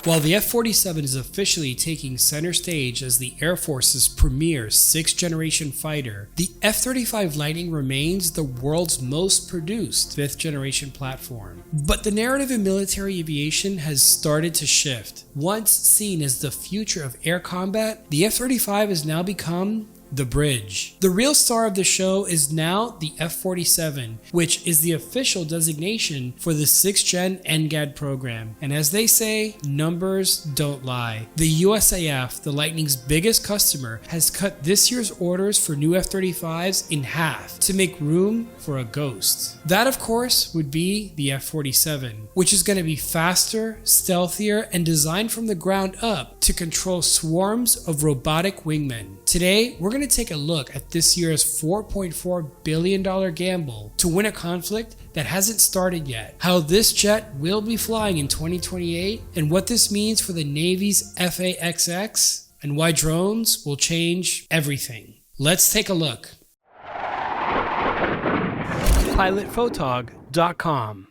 While the F-47 is officially taking center stage as the Air Force's premier 6th generation fighter, the F-35 Lightning remains the world's most produced 5th generation platform. But the narrative in military aviation has started to shift. Once seen as the future of air combat, the F-35 has now become the bridge. The real star of the show is now the F-47, which is the official designation for the 6th Gen NGAD program. And as they say, numbers don't lie. The USAF, the Lightning's biggest customer, has cut this year's orders for new F-35s in half to make room for a ghost. That, of course, would be the F-47, which is going to be faster, stealthier, and designed from the ground up to control swarms of robotic wingmen. Today, we're going to take a look at this year's $4.4 billion gamble to win a conflict that hasn't started yet, how this jet will be flying in 2028, and what this means for the Navy's FAXX, and why drones will change everything. Let's take a look. PilotPhotog.com.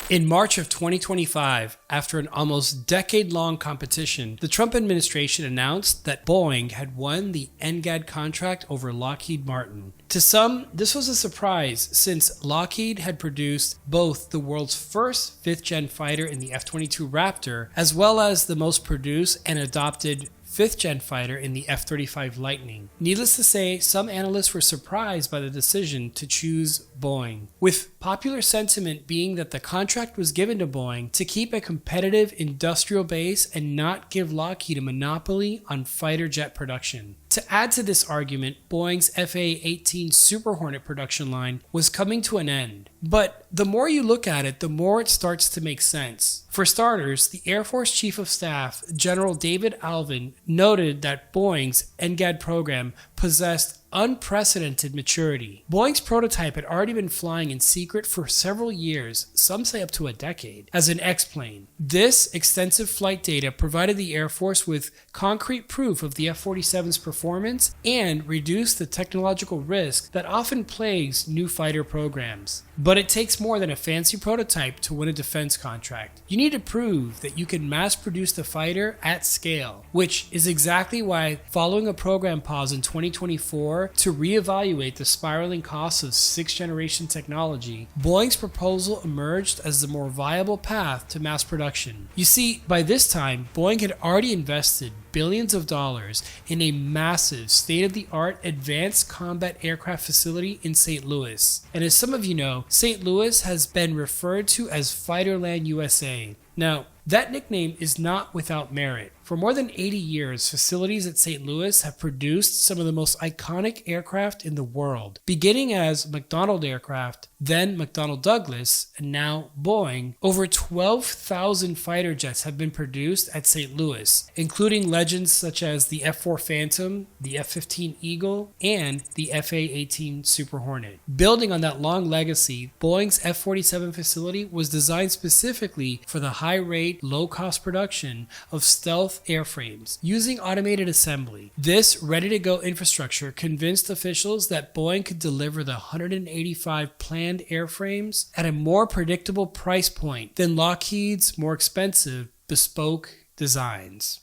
In March of 2025, after an almost decade-long competition, the Trump administration announced that Boeing had won the NGAD contract over Lockheed Martin. To some, this was a surprise since Lockheed had produced both the world's first 5th-gen fighter in the F-22 Raptor, as well as the most produced and adopted 5th-gen fighter in the F-35 Lightning. Needless to say, some analysts were surprised by the decision to choose Boeing, with popular sentiment being that the contract was given to Boeing to keep a competitive industrial base and not give Lockheed a monopoly on fighter jet production. To add to this argument, Boeing's FA-18 Super Hornet production line was coming to an end. But the more you look at it, the more it starts to make sense. For starters, the Air Force Chief of Staff, General David Alvin, noted that Boeing's NGAD program possessed unprecedented maturity. Boeing's prototype had already been flying in secret for several years, some say up to a decade, as an X-plane. This extensive flight data provided the Air Force with concrete proof of the F-47's performance and reduced the technological risk that often plagues new fighter programs. But it takes more than a fancy prototype to win a defense contract. You need to prove that you can mass produce the fighter at scale, which is exactly why, following a program pause in 2024 to reevaluate the spiraling costs of 6th generation technology, Boeing's proposal emerged as the more viable path to mass production. You see, by this time, Boeing had already invested billions of dollars in a massive state-of-the-art advanced combat aircraft facility in St. Louis. And as some of you know, St. Louis has been referred to as Fighterland USA. Now, that nickname is not without merit. For more than 80 years, facilities at St. Louis have produced some of the most iconic aircraft in the world, beginning as McDonnell Aircraft, then McDonnell Douglas, and now Boeing. Over 12,000 fighter jets have been produced at St. Louis, including legends such as the F-4 Phantom, the F-15 Eagle, and the FA-18 Super Hornet. Building on that long legacy, Boeing's F-47 facility was designed specifically for the high-rate, low-cost production of stealth airframes using automated assembly. This ready-to-go infrastructure convinced officials that Boeing could deliver the 185 planned airframes at a more predictable price point than Lockheed's more expensive bespoke designs.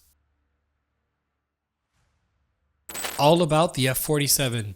All about the F-47.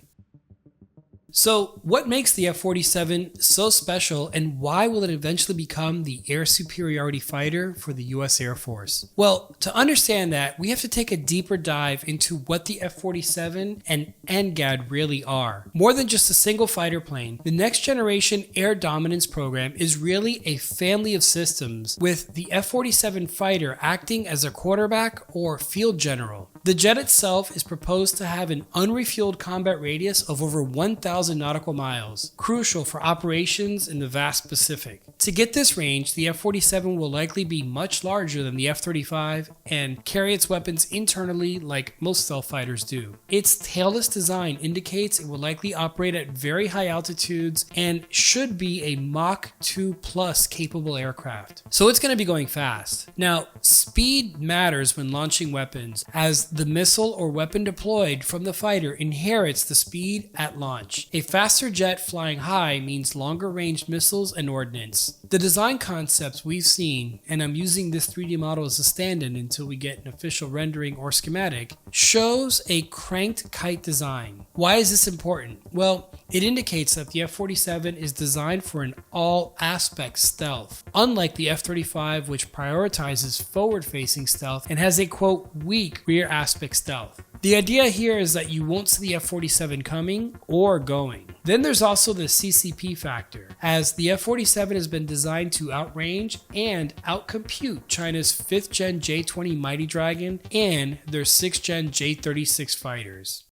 So, what makes the F-47 so special, and why will it eventually become the air superiority fighter for the US Air Force? Well, to understand that, we have to take a deeper dive into what the F-47 and NGAD really are. More than just a single fighter plane, the Next Generation Air Dominance program is really a family of systems, with the F-47 fighter acting as a quarterback or field general. The jet itself is proposed to have an unrefueled combat radius of over 1,000 nautical miles, crucial for operations in the vast Pacific. To get this range, the F-47 will likely be much larger than the F-35 and carry its weapons internally like most stealth fighters do. Its tailless design indicates it will likely operate at very high altitudes and should be a Mach 2 plus capable aircraft. So it's going to be going fast. Now, speed matters when launching weapons, as the missile or weapon deployed from the fighter inherits the speed at launch. A faster jet flying high means longer range missiles and ordnance. The design concepts we've seen, and I'm using this 3D model as a stand-in until we get an official rendering or schematic, shows a cranked kite design. Why is this important? Well, it indicates that the F-47 is designed for an all-aspect stealth, unlike the F-35, which prioritizes forward-facing stealth and has a quote weak rear aspect stealth. The idea here is that you won't see the F-47 coming or going. Then there's also the CCP factor, as the F-47 has been designed to outrange and outcompute China's 5th gen J-20 Mighty Dragon and their 6th gen J-36 fighters.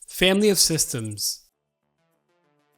Family of systems.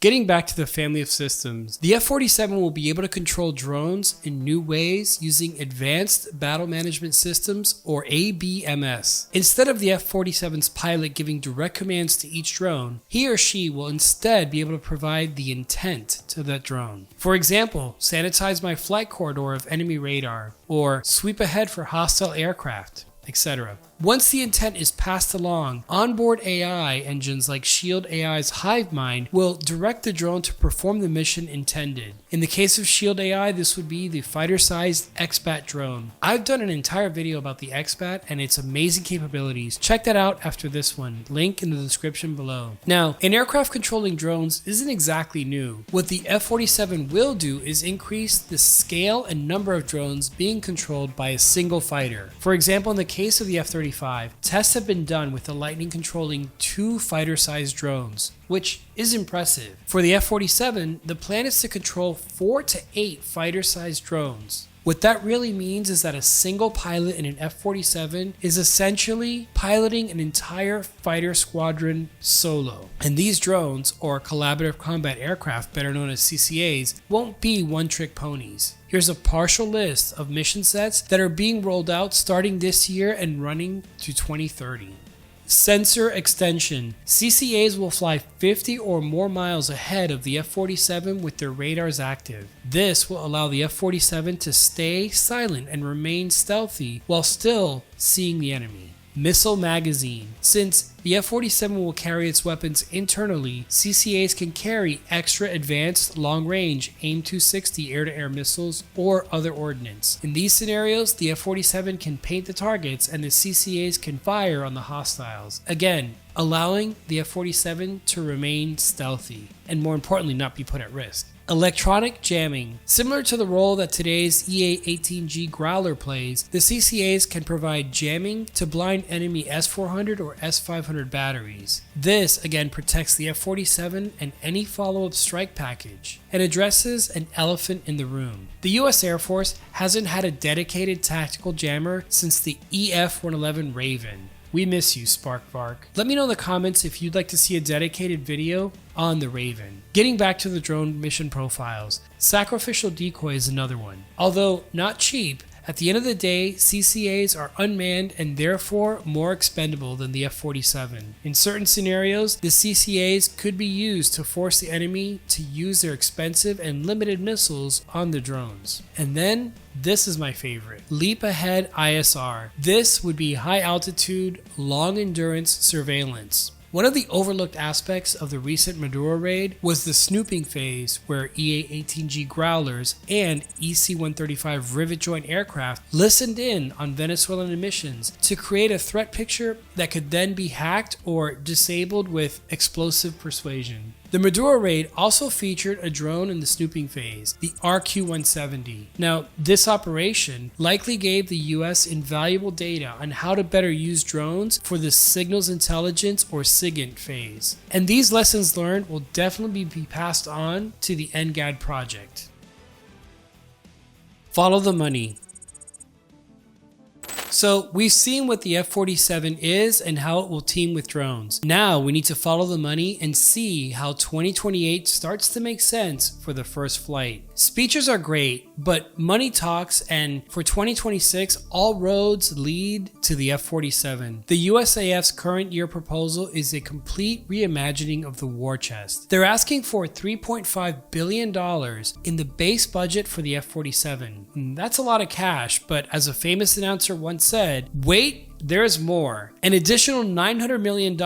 Getting back to the family of systems, the F-47 will be able to control drones in new ways using Advanced Battle Management Systems, or ABMS. Instead of the F-47's pilot giving direct commands to each drone, he or she will instead be able to provide the intent to that drone. For example, sanitize my flight corridor of enemy radar, or sweep ahead for hostile aircraft, etc. Once the intent is passed along, onboard AI engines like Shield AI's HiveMind will direct the drone to perform the mission intended. In the case of Shield AI, this would be the fighter-sized XBAT drone. I've done an entire video about the XBAT and its amazing capabilities. Check that out after this one, link in the description below. Now, an aircraft controlling drones isn't exactly new. What the F-47 will do is increase the scale and number of drones being controlled by a single fighter. For example, in the case of the F-35, tests have been done with the Lightning controlling 2 fighter-sized drones, which is impressive. For the F-47, the plan is to control 4 to 8 fighter-sized drones. What that really means is that a single pilot in an F-47 is essentially piloting an entire fighter squadron solo. And these drones, or collaborative combat aircraft better known as CCAs, won't be one-trick ponies. Here's a partial list of mission sets that are being rolled out starting this year and running to 2030. Sensor extension. CCAs will fly 50 or more miles ahead of the F-47 with their radars active. This will allow the F-47 to stay silent and remain stealthy while still seeing the enemy. Missile magazine. Since the F-47 will carry its weapons internally, CCAs can carry extra advanced long-range AIM-260 air-to-air missiles or other ordnance. In these scenarios, the F-47 can paint the targets and the CCAs can fire on the hostiles, again, allowing the F-47 to remain stealthy and, more importantly, not be put at risk. Electronic jamming. Similar to the role that today's EA-18G Growler plays, the CCAs can provide jamming to blind enemy S-400 or S-500 batteries. This again protects the F-47 and any follow-up strike package, and addresses an elephant in the room. The US Air Force hasn't had a dedicated tactical jammer since the EF-111 Raven. We miss you, SparkVark. Let me know in the comments if you'd like to see a dedicated video on the Raven. Getting back to the drone mission profiles, sacrificial decoy is another one. Although not cheap, at the end of the day, CCAs are unmanned and therefore more expendable than the F-47. In certain scenarios, the CCAs could be used to force the enemy to use their expensive and limited missiles on the drones. And then, this is my favorite, Leap Ahead ISR. This would be high altitude, long endurance surveillance. One of the overlooked aspects of the recent Maduro raid was the snooping phase, where EA-18G Growlers and EC-135 rivet joint aircraft listened in on Venezuelan emissions to create a threat picture that could then be hacked or disabled with explosive persuasion. The Maduro raid also featured a drone in the snooping phase, the RQ-170. Now, this operation likely gave the US invaluable data on how to better use drones for the signals intelligence or SIGINT phase. And these lessons learned will definitely be passed on to the NGAD project. Follow the money. So we've seen what the F-47 is and how it will team with drones. Now we need to follow the money and see how 2028 starts to make sense for the first flight. Speeches are great, but money talks, and for 2026, all roads lead to the F-47. The USAF's current year proposal is a complete reimagining of the war chest. They're asking for $3.5 billion in the base budget for the F-47. That's a lot of cash, but as a famous announcer once said, wait there's more. An additional $900 million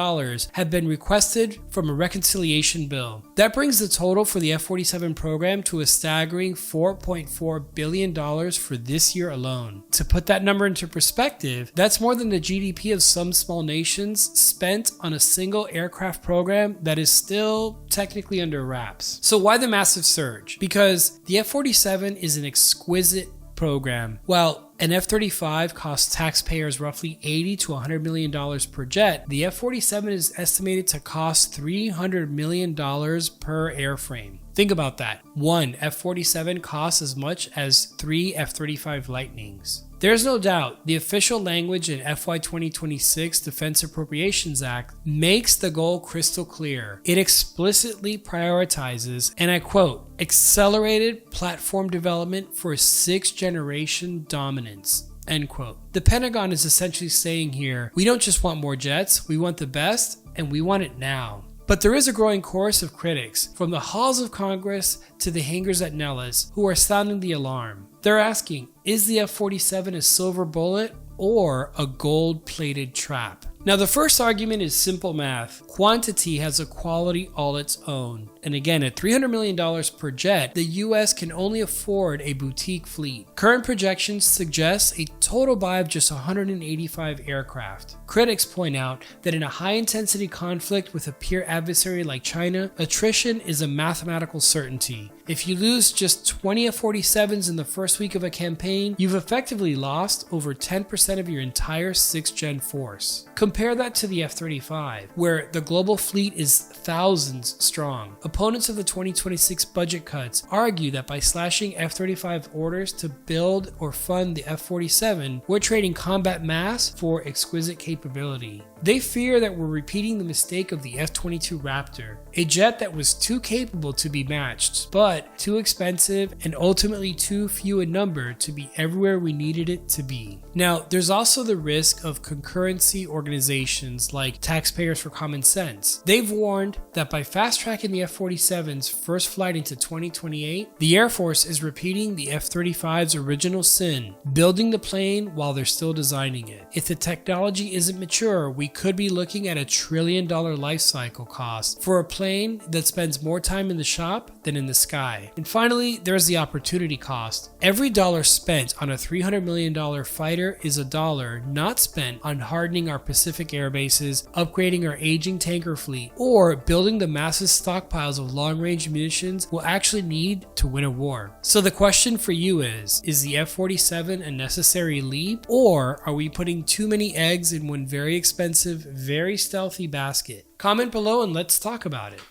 have been requested from a reconciliation bill. That brings the total for the F-47 program to a staggering $4.4 billion for this year alone. To put that number into perspective, that's more than the GDP of some small nations spent on a single aircraft program that is still technically under wraps. So why the massive surge? Because the F-47 is an exquisite program. While an F-35 costs taxpayers roughly $80 to $100 million per jet, the F-47 is estimated to cost $300 million per airframe. Think about that. One F-47 costs as much as 3 F-35 Lightnings. There's no doubt the official language in FY26 Defense Appropriations Act makes the goal crystal clear. It explicitly prioritizes, and I quote, accelerated platform development for 6th generation dominance. End quote. The Pentagon is essentially saying here, we don't just want more jets, we want the best, and we want it now. But there is a growing chorus of critics, from the halls of Congress to the hangars at Nellis, who are sounding the alarm. They're asking, is the F-47 a silver bullet or a gold-plated trap? Now, the first argument is simple math. Quantity has a quality all its own. And again, at $300 million per jet, the US can only afford a boutique fleet. Current projections suggest a total buy of just 185 aircraft. Critics point out that in a high-intensity conflict with a peer adversary like China, attrition is a mathematical certainty. If you lose just 20 F-47s in the first week of a campaign, you've effectively lost over 10% of your entire 6th gen force. Compare that to the F-35, where the global fleet is thousands strong. Opponents of the 2026 budget cuts argue that by slashing F-35 orders to build or fund the F-47, we're trading combat mass for exquisite capability. They fear that we're repeating the mistake of the F-22 Raptor, a jet that was too capable to be matched, but too expensive and ultimately too few in number to be everywhere we needed it to be. Now, there's also the risk of concurrency organizations like Taxpayers for Common Sense. They've warned that by fast-tracking the F-47's first flight into 2028, the Air Force is repeating the F-35's original sin, building the plane while they're still designing it. If the technology isn't mature, we could be looking at $1 trillion life cycle cost for a plane that spends more time in the shop than in the sky. And finally, there's the opportunity cost. Every dollar spent on a $300 million fighter is a dollar not spent on hardening our Pacific air bases, upgrading our aging tanker fleet, or building the massive stockpiles of long-range munitions we'll actually need to win a war. So the question for you is the F-47 a necessary leap, or are we putting too many eggs in one very expensive, very stealthy basket? Comment below and let's talk about it.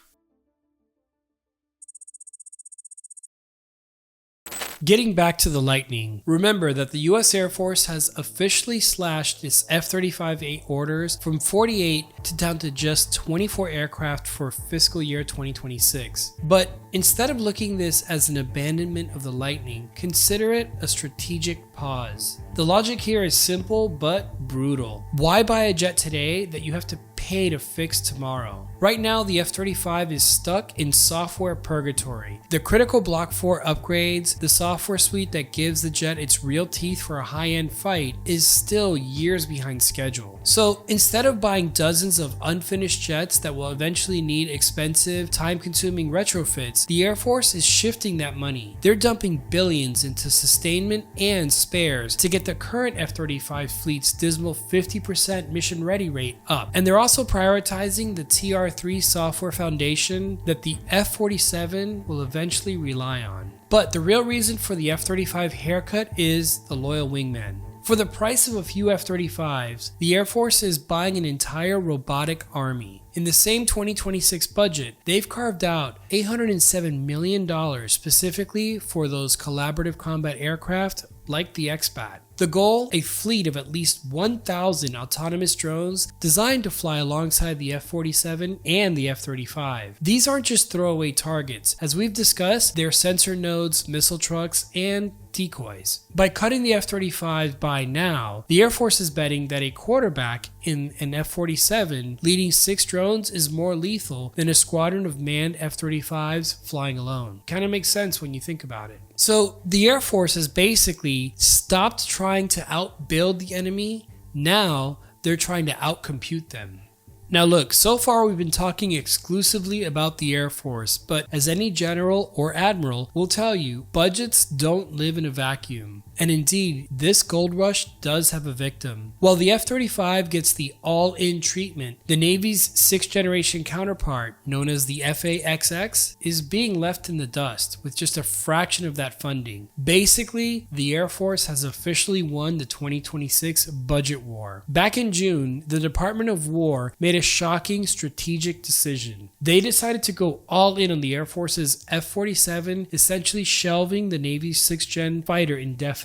Getting back to the Lightning, remember that the US Air Force has officially slashed its F-35A orders from 48 to down to just 24 aircraft for fiscal year 2026. But instead of looking this as an abandonment of the Lightning, consider it a strategic pause. The logic here is simple but brutal. Why buy a jet today that you have to pay to fix tomorrow? Right now, the F-35 is stuck in software purgatory. The critical Block 4 upgrades, the software suite that gives the jet its real teeth for a high-end fight, is still years behind schedule. So instead of buying dozens of unfinished jets that will eventually need expensive, time-consuming retrofits, the Air Force is shifting that money. They're dumping billions into sustainment and spares to get the current F-35 fleet's dismal 50% mission ready rate up. And they're also prioritizing the TR3 software foundation that the F-47 will eventually rely on. But the real reason for the F-35 haircut is the loyal wingman. For the price of a few F-35s, the Air Force is buying an entire robotic army. In the same 2026 budget, they've carved out $807 million specifically for those collaborative combat aircraft like the X-Bat. The goal? A fleet of at least 1,000 autonomous drones designed to fly alongside the F-47 and the F-35. These aren't just throwaway targets. As we've discussed, they're sensor nodes, missile trucks, and decoys. By cutting the F-35 by now, the Air Force is betting that a quarterback in an F-47 leading 6 drones is more lethal than a squadron of manned F-35s flying alone. Kind of makes sense when you think about it. So the Air Force has basically stopped trying to outbuild the enemy Now they're trying to outcompute them. Now look, so far we've been talking exclusively about the Air Force, but as any general or admiral will tell you, budgets don't live in a vacuum. And indeed, this gold rush does have a victim. While the F-35 gets the all-in treatment, the Navy's 6th generation counterpart, known as the F-A-XX, is being left in the dust with just a fraction of that funding. Basically, the Air Force has officially won the 2026 budget war. Back in June, the Department of War made a shocking strategic decision. They decided to go all in on the Air Force's F-47, essentially shelving the Navy's 6th gen fighter indefinitely.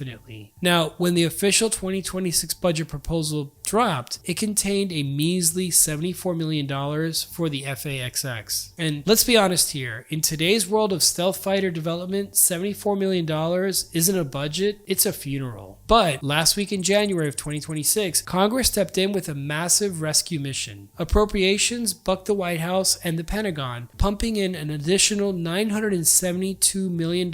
Now, when the official 2026 budget proposal dropped, it contained a measly $74 million for the F-A-XX. And let's be honest here, in today's world of stealth fighter development, $74 million isn't a budget, it's a funeral. But last week in January of 2026, Congress stepped in with a massive rescue mission. Appropriations bucked the White House and the Pentagon, pumping in an additional $972 million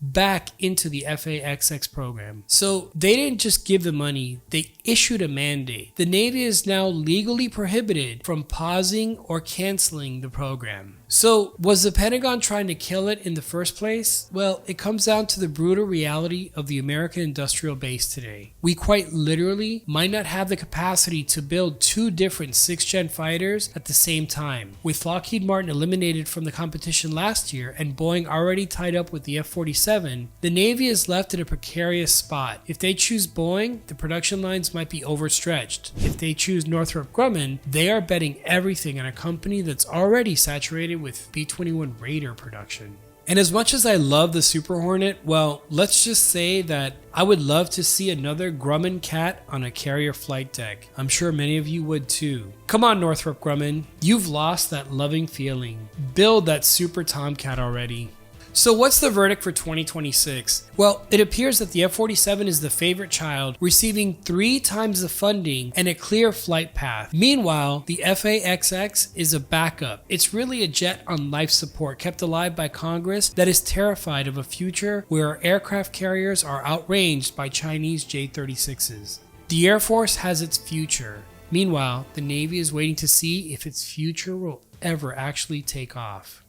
back into the F-A-XX program. So they didn't just give the money, they issued a mandate. The Navy is now legally prohibited from pausing or canceling the program. So, was the Pentagon trying to kill it in the first place? Well, it comes down to the brutal reality of the American industrial base today. We quite literally might not have the capacity to build 2 different 6th gen fighters at the same time. With Lockheed Martin eliminated from the competition last year and Boeing already tied up with the F-47, the Navy is left in a precarious spot. If they choose Boeing, the production lines might be overstretched. If they choose Northrop Grumman, they are betting everything on a company that's already saturated with B-21 Raider production. And as much as I love the Super Hornet, well, let's just say that I would love to see another Grumman cat on a carrier flight deck. I'm sure many of you would too. Come on, Northrop Grumman, you've lost that loving feeling. Build that Super Tomcat already. So what's the verdict for 2026? Well, it appears that the F-47 is the favorite child, receiving 3 times the funding and a clear flight path. Meanwhile, the F-A-XX is a backup. It's really a jet on life support kept alive by Congress that is terrified of a future where our aircraft carriers are outranged by Chinese J-36s. The Air Force has its future. Meanwhile, the Navy is waiting to see if its future will ever actually take off.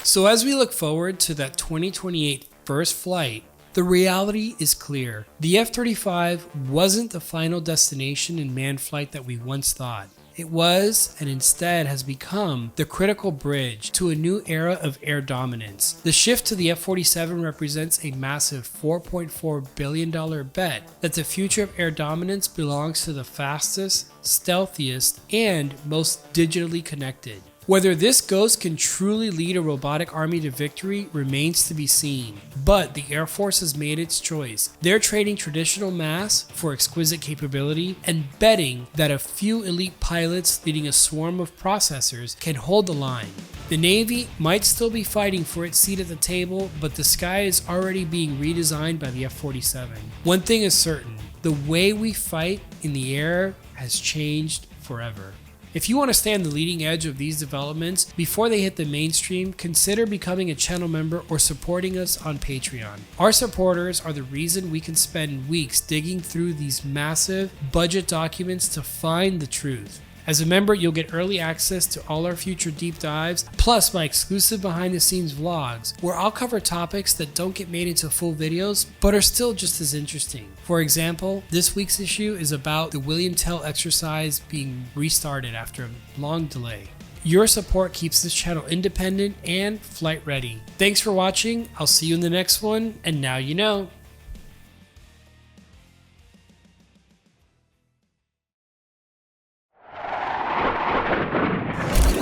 So as we look forward to that 2028 first flight, the reality is clear. The F-35 wasn't the final destination in manned flight that we once thought. It was, and instead has become, the critical bridge to a new era of air dominance. The shift to the F-47 represents a massive $4.4 billion bet that the future of air dominance belongs to the fastest, stealthiest, and most digitally connected. Whether this ghost can truly lead a robotic army to victory remains to be seen, but the Air Force has made its choice. They're trading traditional mass for exquisite capability and betting that a few elite pilots leading a swarm of processors can hold the line. The Navy might still be fighting for its seat at the table, but the sky is already being redesigned by the F-47. One thing is certain, the way we fight in the air has changed forever. If you want to stay on the leading edge of these developments before they hit the mainstream, consider becoming a channel member or supporting us on Patreon. Our supporters are the reason we can spend weeks digging through these massive budget documents to find the truth. As a member, you'll get early access to all our future deep dives, plus my exclusive behind-the-scenes vlogs, where I'll cover topics that don't get made into full videos, but are still just as interesting. For example, this week's issue is about the William Tell exercise being restarted after a long delay. Your support keeps this channel independent and flight ready. Thanks for watching, I'll see you in the next one, and now you know.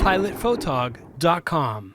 PilotPhotog.com